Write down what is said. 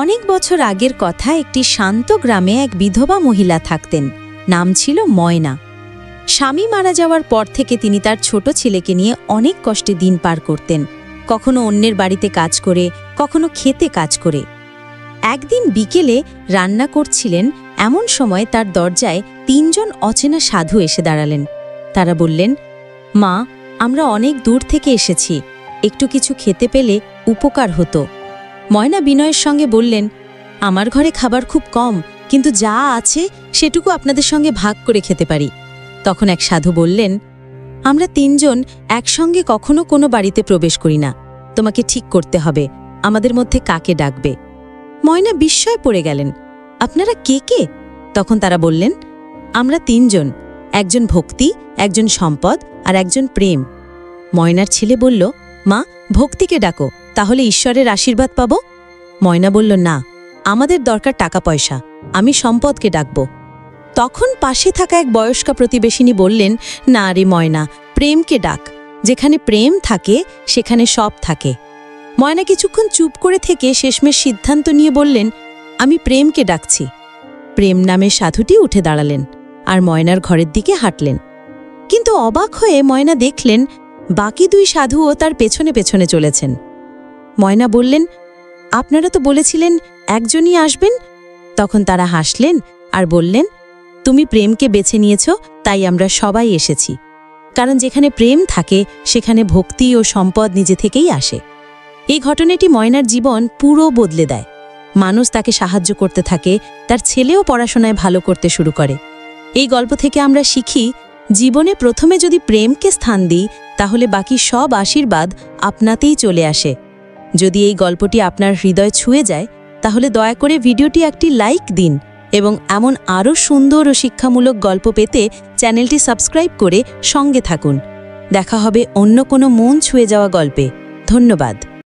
অনেক বছর আগের কথা, একটি শান্ত গ্রামে এক বিধবা মহিলা থাকতেন। নাম ছিল ময়না। স্বামী মারা যাওয়ার পর থেকে তিনি তার ছোট ছেলেকে নিয়ে অনেক কষ্টে দিন পার করতেন, কখনো অন্যের বাড়িতে কাজ করে, কখনো খেতে কাজ করে। একদিন বিকেলে রান্না করছিলেন, এমন সময় তার দরজায় ৩ জন অচেনা সাধু এসে দাঁড়ালেন। তারা বললেন, মা, আমরা অনেক দূর থেকে এসেছি, একটু কিছু খেতে পেলে উপকার হতো। ময়না বিনয়ের সঙ্গে বললেন, আমার ঘরে খাবার খুব কম, কিন্তু যা আছে সেটুকু আপনাদের সঙ্গে ভাগ করে খেতে পারি। তখন এক সাধু বললেন, আমরা ৩ জন একসঙ্গে কখনো কোনো বাড়িতে প্রবেশ করি না, তোমাকে ঠিক করতে হবে আমাদের মধ্যে কাকে ডাকবে। ময়না বিস্ময়ে পড়ে গেলেন, আপনারা কে কে? তখন তারা বললেন, আমরা ৩ জন, একজন ভক্তি, একজন সম্পদ আর একজন প্রেম। ময়নার ছেলে বলল, মা, ভক্তিকে ডাকো, তাহলে ঈশ্বরের আশীর্বাদ পাবো। ময়না বলল, না, আমাদের দরকার টাকা পয়সা, আমি সম্পদকে ডাকব। তখন পাশে থাকা এক বয়স্কা প্রতিবেশিনী বললেন, না রে ময়না, প্রেমকে ডাক, যেখানে প্রেম থাকে সেখানে সব থাকে। ময়না কিছুক্ষণ চুপ করে থেকে শেষমেশ সিদ্ধান্ত নিয়ে বললেন, আমি প্রেমকে ডাকছি। প্রেম নামের সাধুটি উঠে দাঁড়ালেন আর ময়নার ঘরের দিকে হাঁটলেন। কিন্তু অবাক হয়ে ময়না দেখলেন বাকি 2 সাধুও তার পেছনে পেছনে চলেছেন। ময়না বললেন, আপনারা তো বলেছিলেন একজনই আসবেন। তখন তারা হাসলেন আর বললেন, তুমি প্রেমকে বেছে নিয়েছ, তাই আমরা সবাই এসেছি। কারণ যেখানে প্রেম থাকে সেখানে ভক্তি ও সম্পদ নিজে থেকেই আসে। এই ঘটনাটি ময়নার জীবন পুরো বদলে দেয়। মানুষ তাকে সাহায্য করতে থাকে, তার ছেলেও পড়াশোনায় ভালো করতে শুরু করে। এই গল্প থেকে আমরা শিখি, জীবনে প্রথমে যদি প্রেমকে স্থান দিই, তাহলে বাকি সব আশীর্বাদ আপনাতেই চলে আসে। যদি এই গল্পটি আপনার হৃদয় ছুঁয়ে যায়, তাহলে দয়া করে ভিডিওটি একটি লাইক দিন এবং এমন আরও সুন্দর ও শিক্ষামূলক গল্প পেতে চ্যানেলটি সাবস্ক্রাইব করে সঙ্গে থাকুন। দেখা হবে অন্য কোনো মন ছুঁয়ে যাওয়া গল্পে। ধন্যবাদ।